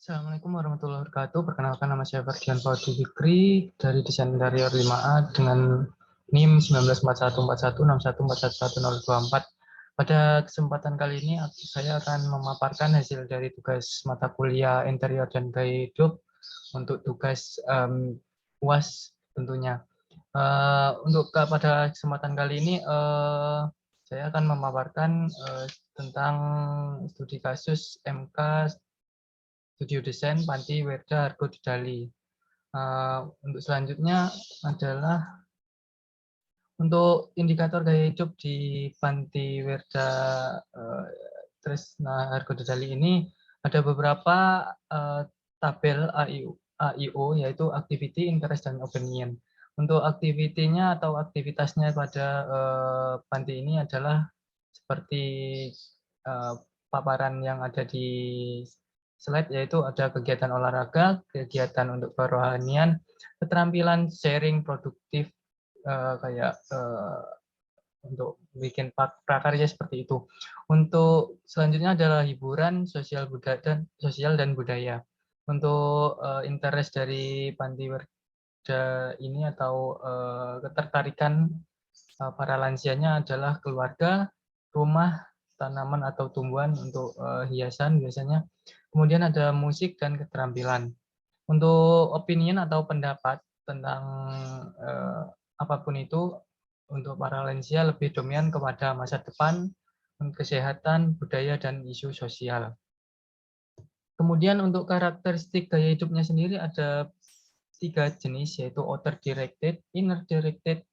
Assalamualaikum warahmatullahi wabarakatuh. Perkenalkan, nama saya Ferdian Faudi Fikri dari Desain Interior 5A dengan NIM 19414161411024. Pada kesempatan kali ini saya akan memaparkan hasil dari tugas mata kuliah Interior dan Gaya Hidup untuk tugas UAS tentunya. Untuk pada kesempatan kali ini saya akan memaparkan tentang studi kasus MK Studio Desain Panti Werda Argo Dedali. Untuk selanjutnya adalah untuk indikator gaya hidup di Panti Werda Tresna Argo Dedali ini ada beberapa tabel AIO, yaitu Activity, Interest, dan Opinion. Untuk aktivitinya atau aktivitasnya pada panti ini adalah seperti paparan yang ada di slide, yaitu ada kegiatan olahraga, kegiatan untuk kerohanian, keterampilan sharing produktif kayak untuk bikin prakarya seperti itu. Untuk selanjutnya adalah hiburan, sosial dan budaya. Untuk interest dari Panti Werda ini atau ketertarikan para lansianya adalah keluarga, rumah, tanaman atau tumbuhan untuk hiasan biasanya. Kemudian ada musik dan keterampilan. Untuk opinion atau pendapat tentang apapun itu, untuk para lansia lebih dominan kepada masa depan, kesehatan, budaya, dan isu sosial. Kemudian untuk karakteristik gaya hidupnya sendiri ada 3 jenis, yaitu outer directed, inner directed,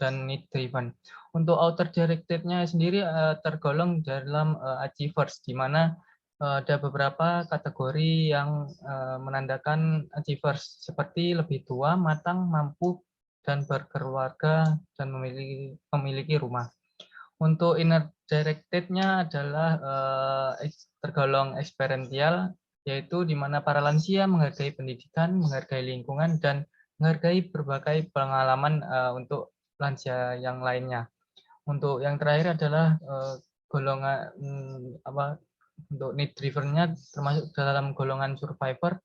dan need driven. Untuk outer directed-nya sendiri tergolong dalam achievers, di mana ada beberapa kategori yang menandakan achievers, seperti lebih tua, matang, mampu, dan berkeluarga, dan memiliki rumah. Untuk inner directed-nya adalah tergolong experiential, yaitu di mana para lansia menghargai pendidikan, menghargai lingkungan, dan menghargai berbagai pengalaman untuk lansia yang lainnya. Untuk yang terakhir adalah golongan untuk need driven-nya termasuk dalam golongan survivor,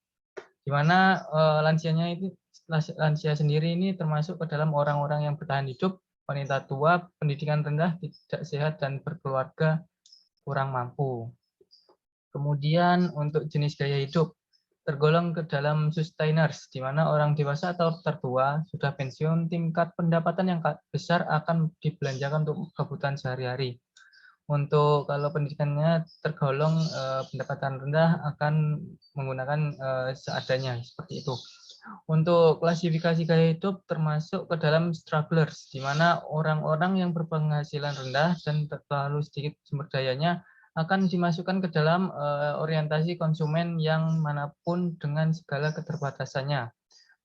di mana lansia sendiri ini termasuk ke dalam orang-orang yang bertahan hidup, wanita tua, pendidikan rendah, tidak sehat, dan berkeluarga kurang mampu. Kemudian untuk jenis gaya hidup, tergolong ke dalam sustainers, di mana orang dewasa atau tertua sudah pensiun, tingkat pendapatan yang besar akan dibelanjakan untuk kebutuhan sehari-hari. Untuk kalau pendidikannya tergolong pendapatan rendah akan menggunakan seadanya, seperti itu. Untuk klasifikasi gaya hidup termasuk ke dalam strugglers, di mana orang-orang yang berpenghasilan rendah dan terlalu sedikit sumber dayanya akan dimasukkan ke dalam orientasi konsumen yang manapun dengan segala keterbatasannya.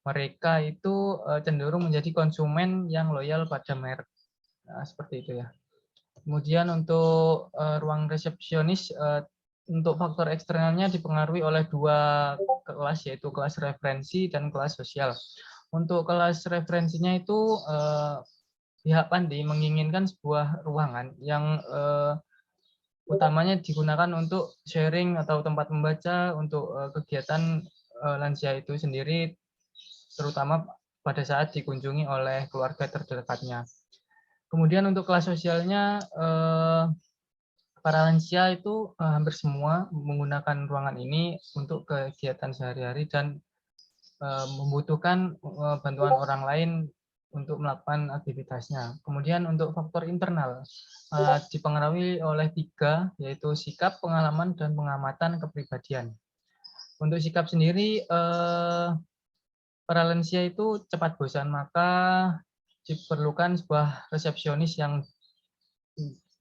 Mereka itu cenderung menjadi konsumen yang loyal pada merek. Nah, seperti itu ya. Kemudian untuk ruang resepsionis, untuk faktor eksternalnya dipengaruhi oleh 2 kelas, yaitu kelas referensi dan kelas sosial. Untuk kelas referensinya itu pihak panti menginginkan sebuah ruangan yang utamanya digunakan untuk sharing atau tempat membaca untuk kegiatan lansia itu sendiri, terutama pada saat dikunjungi oleh keluarga terdekatnya. Kemudian untuk kelas sosialnya, para lansia itu hampir semua menggunakan ruangan ini untuk kegiatan sehari-hari dan membutuhkan bantuan orang lain untuk melakukan aktivitasnya. Kemudian untuk faktor internal dipengaruhi oleh 3, yaitu sikap, pengalaman, dan pengamatan kepribadian. Untuk sikap sendiri, para lansia itu cepat bosan, maka diperlukan sebuah resepsionis yang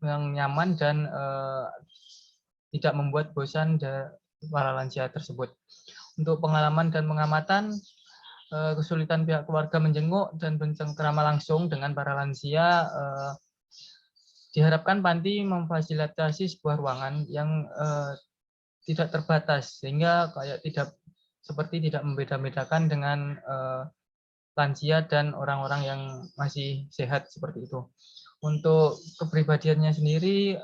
nyaman dan tidak membuat bosan para lansia tersebut. Untuk pengalaman dan pengamatan, kesulitan pihak keluarga menjenguk dan bercengkrama langsung dengan para lansia, diharapkan panti memfasilitasi sebuah ruangan yang tidak terbatas, sehingga kayak tidak membeda-bedakan dengan lansia dan orang-orang yang masih sehat seperti itu. Untuk kepribadiannya sendiri,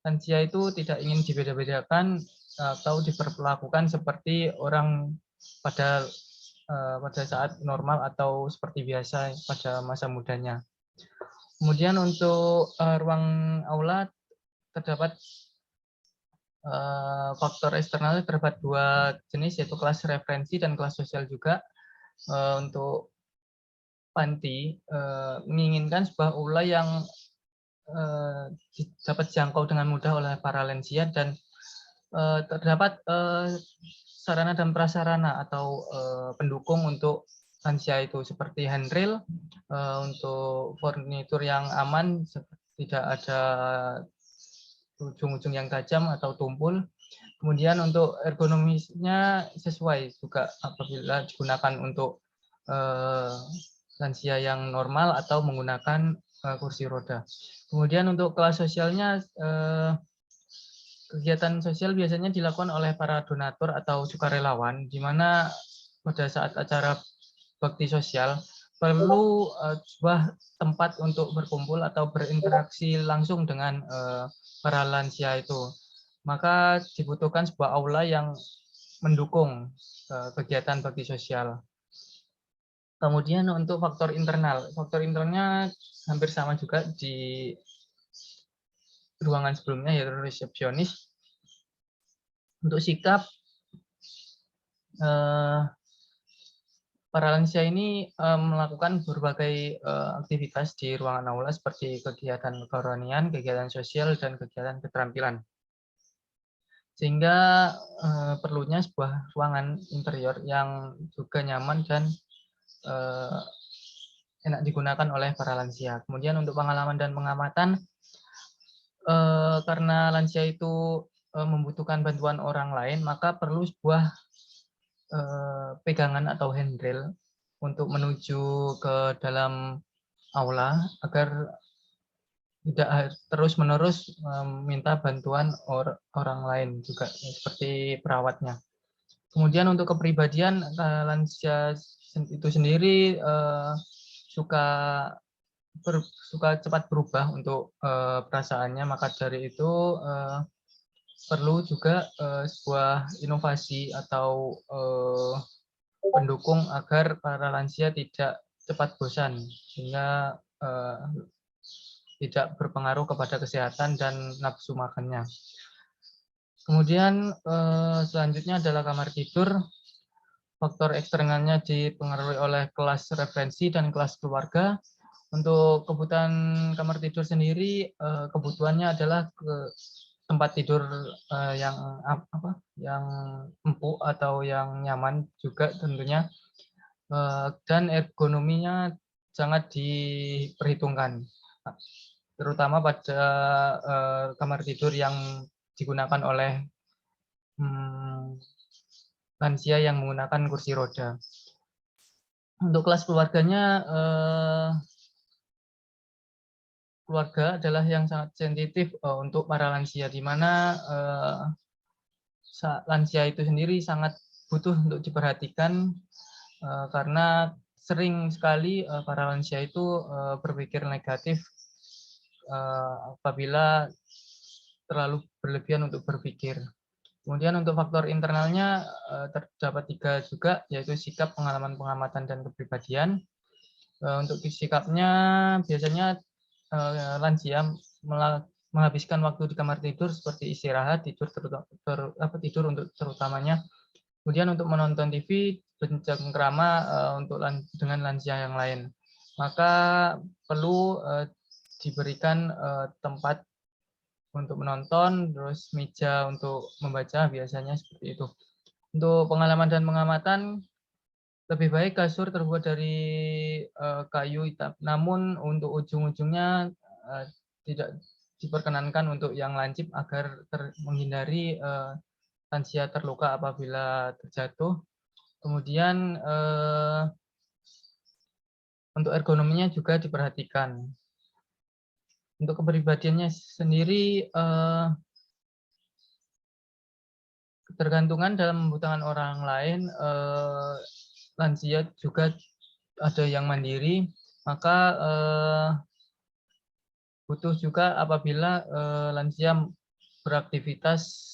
lansia itu tidak ingin dibeda-bedakan, atau diperlakukan seperti orang pada saat normal atau seperti biasa pada masa mudanya. Kemudian untuk ruang aula terdapat faktor eksternal, terdapat 2 jenis, yaitu kelas referensi dan kelas sosial juga. Untuk panti menginginkan sebuah aula yang dapat dijangkau dengan mudah oleh para lansia dan terdapat sarana dan prasarana atau pendukung untuk lansia itu seperti handrail, untuk furnitur yang aman, tidak ada ujung-ujung yang tajam atau tumpul. Kemudian untuk ergonomisnya sesuai juga apabila digunakan untuk lansia yang normal atau menggunakan kursi roda. Kemudian untuk kelas sosialnya, kegiatan sosial biasanya dilakukan oleh para donatur atau sukarelawan, di mana pada saat acara bakti sosial perlu sebuah tempat untuk berkumpul atau berinteraksi langsung dengan para lansia itu. Maka dibutuhkan sebuah aula yang mendukung kegiatan bakti sosial. Kemudian untuk faktor internalnya hampir sama juga di ruangan sebelumnya, yaitu resepsionis. Untuk sikap, para lansia ini melakukan berbagai aktivitas di ruangan aula seperti kegiatan kerohanian, kegiatan sosial, dan kegiatan keterampilan. Sehingga perlunya sebuah ruangan interior yang juga nyaman dan enak digunakan oleh para lansia. Kemudian untuk pengalaman dan pengamatan, karena lansia itu membutuhkan bantuan orang lain, maka perlu sebuah pegangan atau handrail untuk menuju ke dalam aula agar tidak terus-menerus minta bantuan orang lain juga, seperti perawatnya. Kemudian untuk kepribadian, lansia itu sendiri suka cepat berubah untuk perasaannya, maka dari itu perlu juga sebuah inovasi atau pendukung agar para lansia tidak cepat bosan, sehingga tidak berpengaruh kepada kesehatan dan nafsu makannya. Kemudian selanjutnya adalah kamar tidur. Faktor eksternalnya dipengaruhi oleh kelas referensi dan kelas keluarga. Untuk kebutuhan kamar tidur sendiri, kebutuhannya adalah tempat tidur yang empuk atau yang nyaman juga tentunya, dan ergonominya sangat diperhitungkan, terutama pada kamar tidur yang digunakan oleh lansia yang menggunakan kursi roda. Untuk kelas keluarganya, keluarga adalah yang sangat sensitif untuk para lansia, di mana lansia itu sendiri sangat butuh untuk diperhatikan, karena sering sekali para lansia itu berpikir negatif apabila terlalu berlebihan untuk berpikir. Kemudian untuk faktor internalnya terdapat 3 juga, yaitu sikap, pengalaman, pengamatan, dan kepribadian. Untuk sikapnya biasanya lansia menghabiskan waktu di kamar tidur seperti istirahat, tidur untuk terutamanya. Kemudian untuk menonton TV, bercengkrama dengan lansia yang lain. Maka perlu diberikan tempat untuk menonton, terus meja untuk membaca, biasanya seperti itu. Untuk pengalaman dan pengamatan, lebih baik kasur terbuat dari kayu hitam, namun untuk ujung-ujungnya tidak diperkenankan untuk yang lancip agar menghindari lansia terluka apabila terjatuh. Kemudian untuk ergonominya juga diperhatikan. Untuk kepribadiannya sendiri, ketergantungan dalam membutuhkan orang lain, lansia juga ada yang mandiri, maka butuh juga apabila lansia beraktivitas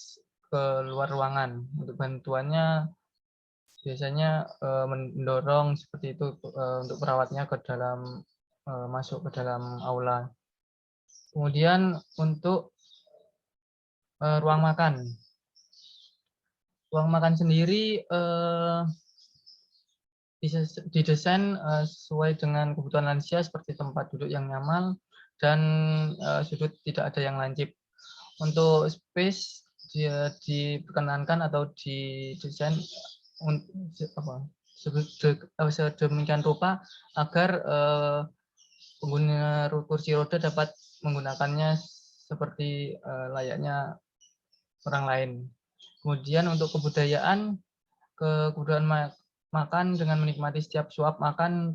keluar ruangan. Untuk bantuannya biasanya mendorong seperti itu untuk perawatnya ke dalam masuk ke dalam aula. Kemudian untuk ruang makan. Ruang makan sendiri bisa didesain sesuai dengan kebutuhan lansia seperti tempat duduk yang nyaman dan sudut tidak ada yang lancip. Untuk space dia diperkenankan atau didesain sedemikian rupa agar pengguna kursi roda dapat menggunakannya seperti layaknya orang lain. Kemudian untuk kebudayaan makan dengan menikmati setiap suap makan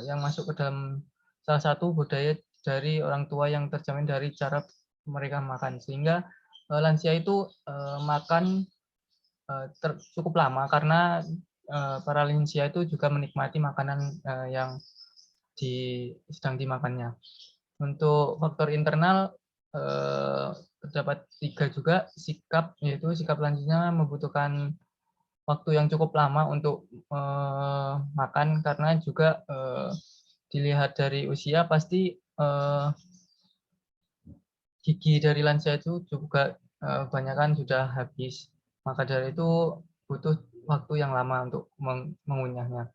yang masuk ke dalam salah satu budaya dari orang tua yang terjamin dari cara mereka makan, sehingga lansia itu makan cukup lama karena para lansia itu juga menikmati makanan yang sedang dimakannya. Untuk faktor internal terdapat 3 juga sikap, yaitu sikap lansia membutuhkan waktu yang cukup lama untuk makan karena juga dilihat dari usia pasti gigi dari lansia itu juga kebanyakan sudah habis. Maka dari itu butuh waktu yang lama untuk mengunyahnya.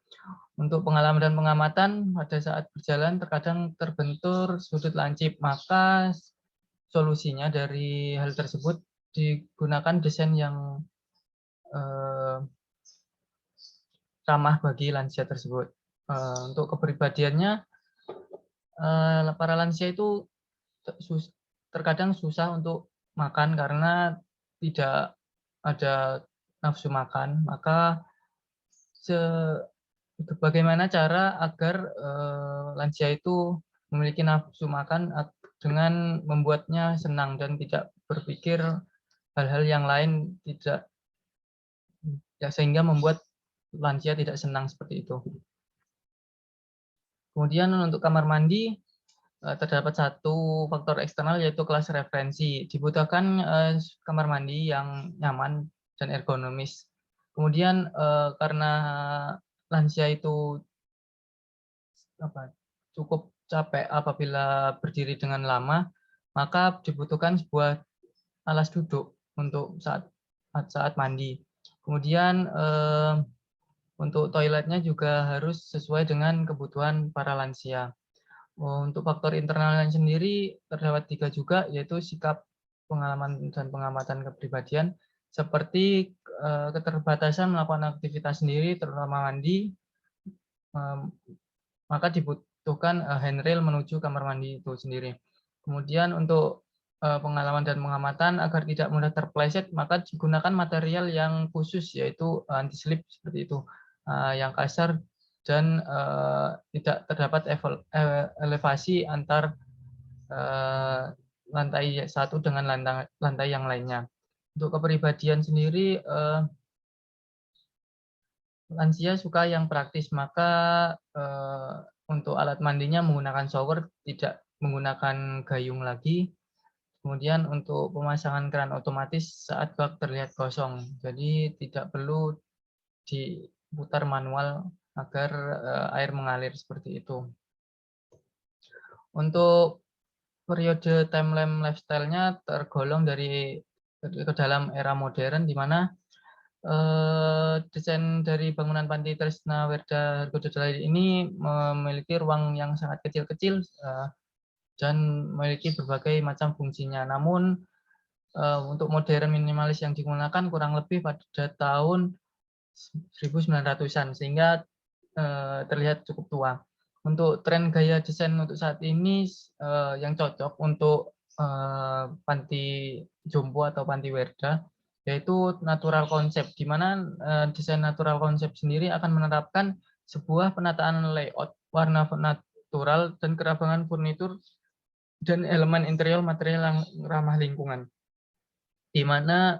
Untuk pengalaman dan pengamatan pada saat berjalan terkadang terbentur sudut lancip, maka solusinya dari hal tersebut digunakan desain yang ramah bagi lansia tersebut. Untuk kepribadiannya, para lansia itu terkadang susah untuk makan karena tidak ada nafsu makan. Maka bagaimana cara agar lansia itu memiliki nafsu makan dengan membuatnya senang dan tidak berpikir hal-hal yang lain, tidak ya, sehingga membuat lansia tidak senang seperti itu. Kemudian untuk kamar mandi terdapat satu faktor eksternal yaitu kelas referensi. Dibutuhkan kamar mandi yang nyaman dan ergonomis. Kemudian karena lansia itu cukup capek apabila berdiri dengan lama, maka dibutuhkan sebuah alas duduk untuk saat mandi. Kemudian untuk toiletnya juga harus sesuai dengan kebutuhan para lansia. Untuk faktor internalnya sendiri terdapat 3 juga, yaitu sikap, pengalaman, dan pengamatan kepribadian, seperti keterbatasan melakukan aktivitas sendiri, terutama mandi, maka dibutuhkan handrail menuju kamar mandi itu sendiri. Kemudian untuk pengalaman dan pengamatan agar tidak mudah terpeleset, maka digunakan material yang khusus, yaitu anti-slip seperti itu, yang kasar dan tidak terdapat elevasi antar lantai satu dengan lantai yang lainnya. Untuk kepribadian sendiri, lansia suka yang praktis, maka untuk alat mandinya menggunakan shower, tidak menggunakan gayung lagi. Kemudian untuk pemasangan keran otomatis saat bak terlihat kosong, jadi tidak perlu diputar manual agar air mengalir seperti itu. Untuk periode timeline lifestyle-nya tergolong ke dalam era modern, di mana desain dari bangunan Panti Tresna Werda Hargododala ini memiliki ruang yang sangat kecil-kecil dan memiliki berbagai macam fungsinya. Namun untuk modern minimalis yang digunakan kurang lebih pada tahun 1900-an, sehingga terlihat cukup tua. Untuk tren gaya desain untuk saat ini yang cocok untuk panti jompo atau panti werda, yaitu natural konsep, di mana desain natural konsep sendiri akan menerapkan sebuah penataan layout, warna natural, dan kerabangan furnitur dan elemen interior material yang ramah lingkungan, di mana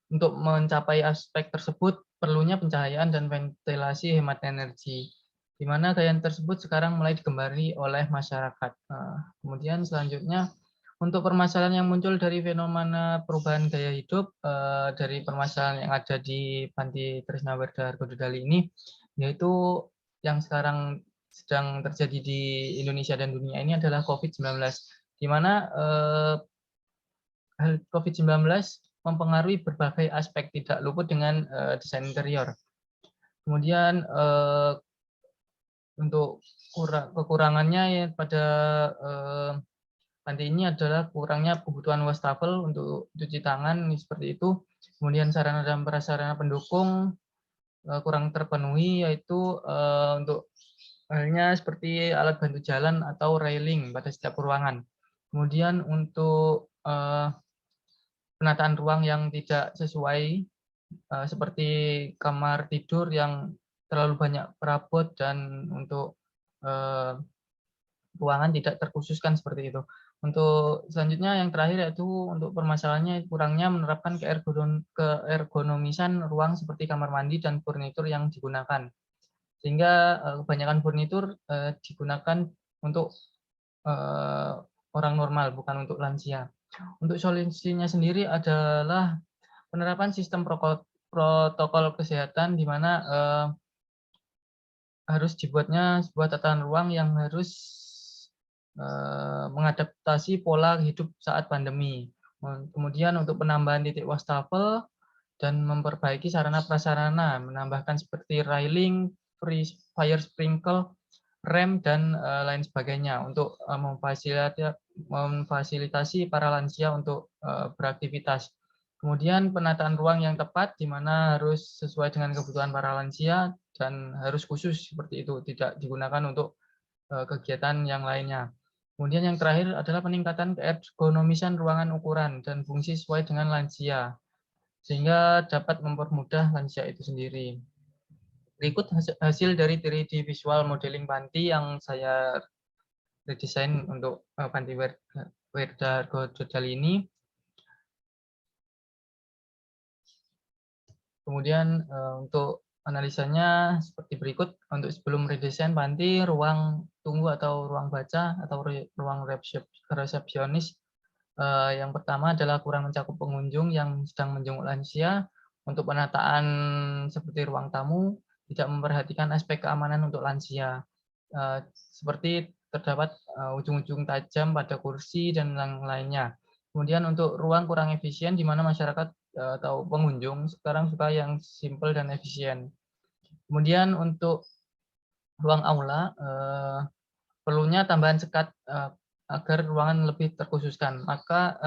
untuk mencapai aspek tersebut perlunya pencahayaan dan ventilasi hemat energi, di mana gaya tersebut sekarang mulai digemari oleh masyarakat. Kemudian selanjutnya Untuk permasalahan yang muncul dari fenomena perubahan gaya hidup, dari permasalahan yang ada di Panti Trisna Werda Argododali ini, yaitu yang sekarang sedang terjadi di Indonesia dan dunia ini adalah COVID-19, di mana hal COVID-19 mempengaruhi berbagai aspek, tidak luput dengan desain interior. Kemudian untuk kekurangannya ya pada panti ini adalah kurangnya kebutuhan wastafel untuk cuci tangan seperti itu. Kemudian sarana dan prasarana pendukung kurang terpenuhi, yaitu untuk halnya seperti alat bantu jalan atau railing pada setiap ruangan. Kemudian untuk penataan ruang yang tidak sesuai, seperti kamar tidur yang terlalu banyak perabot dan untuk ruangan tidak terkhususkan seperti itu. Untuk selanjutnya yang terakhir yaitu untuk permasalahannya kurangnya menerapkan keergonomisan ruang seperti kamar mandi dan furnitur yang digunakan. Sehingga kebanyakan furnitur digunakan untuk orang normal, bukan untuk lansia. Untuk solusinya sendiri adalah penerapan sistem protokol kesehatan di mana harus dibuatnya sebuah tatanan ruang yang harus mengadaptasi pola hidup saat pandemi. Kemudian untuk penambahan titik wastafel dan memperbaiki sarana prasarana, menambahkan seperti railing, fire sprinkle, rem, dan lain sebagainya untuk memfasilitasi para lansia untuk beraktivitas. Kemudian penataan ruang yang tepat, di mana harus sesuai dengan kebutuhan para lansia dan harus khusus seperti itu, tidak digunakan untuk kegiatan yang lainnya. Kemudian yang terakhir adalah peningkatan keergonomisan ruangan ukuran dan fungsi sesuai dengan lansia, sehingga dapat mempermudah lansia itu sendiri. Berikut hasil dari 3D visual modeling panti yang saya redesain untuk Panti Werda Argododali ini. Kemudian untuk analisanya seperti berikut. Untuk sebelum redesain panti, ruang tunggu atau ruang baca atau ruang resepsionis, yang pertama adalah kurang mencakup pengunjung yang sedang menjenguk lansia. Untuk penataan seperti ruang tamu, tidak memperhatikan aspek keamanan untuk lansia. Seperti terdapat ujung-ujung tajam pada kursi dan lain-lainnya. Kemudian untuk ruang kurang efisien, di mana masyarakat atau pengunjung sekarang suka yang simple dan efisien. Kemudian untuk ruang aula, perlunya tambahan sekat agar ruangan lebih terkhususkan. Maka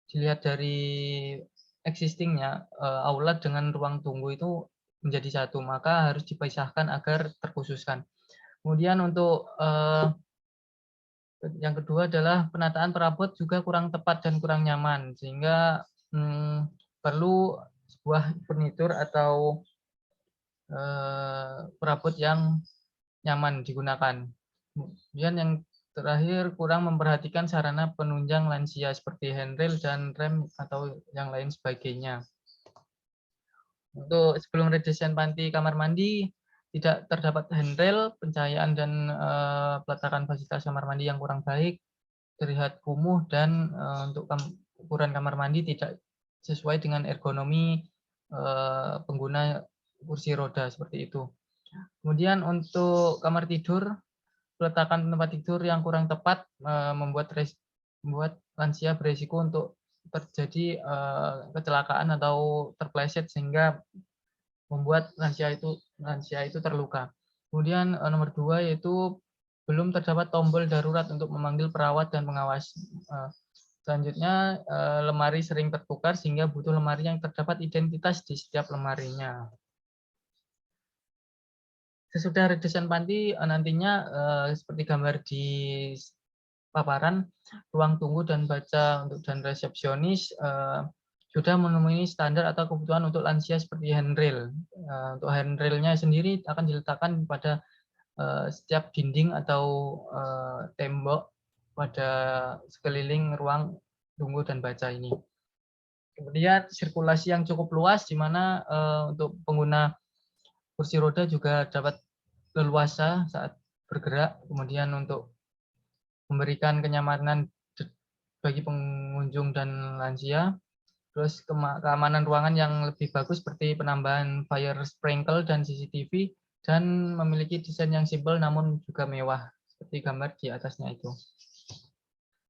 dilihat dari existingnya aula dengan ruang tunggu itu menjadi satu, maka harus dipisahkan agar terkhususkan. Kemudian untuk yang kedua adalah penataan perabot juga kurang tepat dan kurang nyaman, sehingga perlu sebuah furnitur atau perabot yang nyaman digunakan. Kemudian yang terakhir, kurang memperhatikan sarana penunjang lansia seperti handrail dan rem atau yang lain sebagainya. Untuk sebelum redesain panti kamar mandi, tidak terdapat handrail, pencahayaan dan peletakan fasilitas kamar mandi yang kurang baik, terlihat kumuh, dan untuk ukuran kamar mandi tidak sesuai dengan ergonomi pengguna kursi roda seperti itu. Kemudian untuk kamar tidur, peletakan tempat tidur yang kurang tepat membuat lansia beresiko untuk terjadi kecelakaan atau terpleset, sehingga membuat lansia itu terluka. Kemudian nomor 2 yaitu belum terdapat tombol darurat untuk memanggil perawat dan pengawas. Selanjutnya lemari sering tertukar sehingga butuh lemari yang terdapat identitas di setiap lemarinya. Sesudah redesain panti, nantinya seperti gambar di paparan, ruang tunggu dan baca dan resepsionis sudah memenuhi standar atau kebutuhan untuk lansia seperti handrail. Untuk handrailnya sendiri akan diletakkan pada setiap dinding atau tembok pada sekeliling ruang tunggu dan baca ini. Kemudian sirkulasi yang cukup luas, di mana untuk pengguna kursi roda juga dapat leluasa saat bergerak. Kemudian untuk memberikan kenyamanan bagi pengunjung dan lansia. Terus keamanan ruangan yang lebih bagus seperti penambahan fire sprinkle dan CCTV, dan memiliki desain yang simpel namun juga mewah seperti gambar di atasnya itu.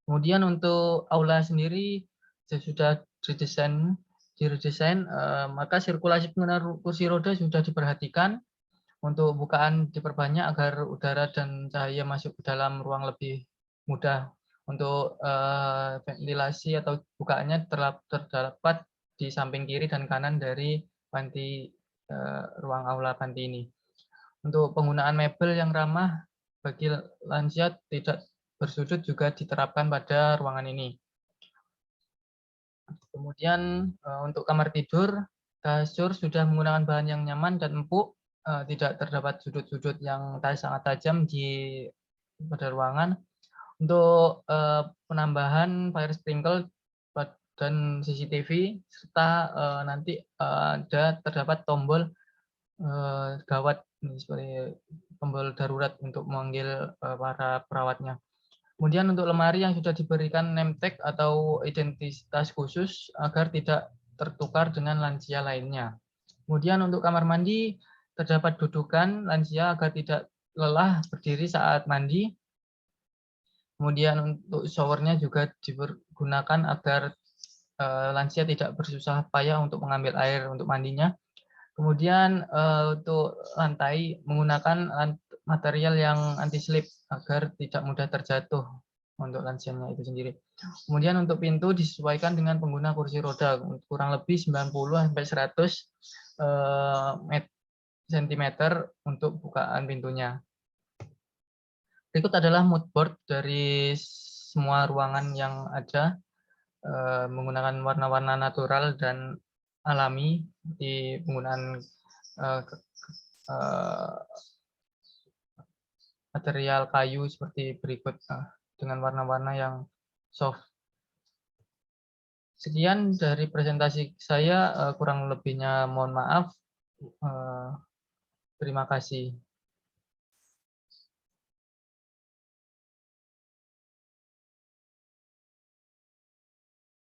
Kemudian untuk aula sendiri sudah diredesain, maka sirkulasi penggunaan kursi roda sudah diperhatikan. Untuk bukaan diperbanyak agar udara dan cahaya masuk ke dalam ruang lebih mudah. Untuk ventilasi atau bukaannya terdapat di samping kiri dan kanan dari panti ruang aula panti ini. Untuk penggunaan mebel yang ramah bagi lansia tidak bersudut juga diterapkan pada ruangan ini. Kemudian untuk kamar tidur, kasur sudah menggunakan bahan yang nyaman dan empuk, tidak terdapat sudut-sudut yang sangat tajam pada ruangan. Untuk penambahan fire sprinkle dan CCTV, serta nanti terdapat tombol gawat seperti tombol darurat untuk memanggil para perawatnya. Kemudian untuk lemari yang sudah diberikan name tag atau identitas khusus agar tidak tertukar dengan lansia lainnya. Kemudian untuk kamar mandi terdapat dudukan lansia agar tidak lelah berdiri saat mandi. Kemudian untuk showernya juga digunakan agar lansia tidak bersusah payah untuk mengambil air untuk mandinya. Kemudian untuk lantai menggunakan material yang anti slip agar tidak mudah terjatuh untuk lansianya itu sendiri. Kemudian untuk pintu disesuaikan dengan pengguna kursi roda, kurang lebih 90 sampai 100 cm untuk bukaan pintunya. Berikut adalah mood board dari semua ruangan yang ada, menggunakan warna-warna natural dan alami di penggunaan material kayu seperti berikut dengan warna-warna yang soft. Sekian dari presentasi saya, kurang lebihnya mohon maaf. Terima kasih.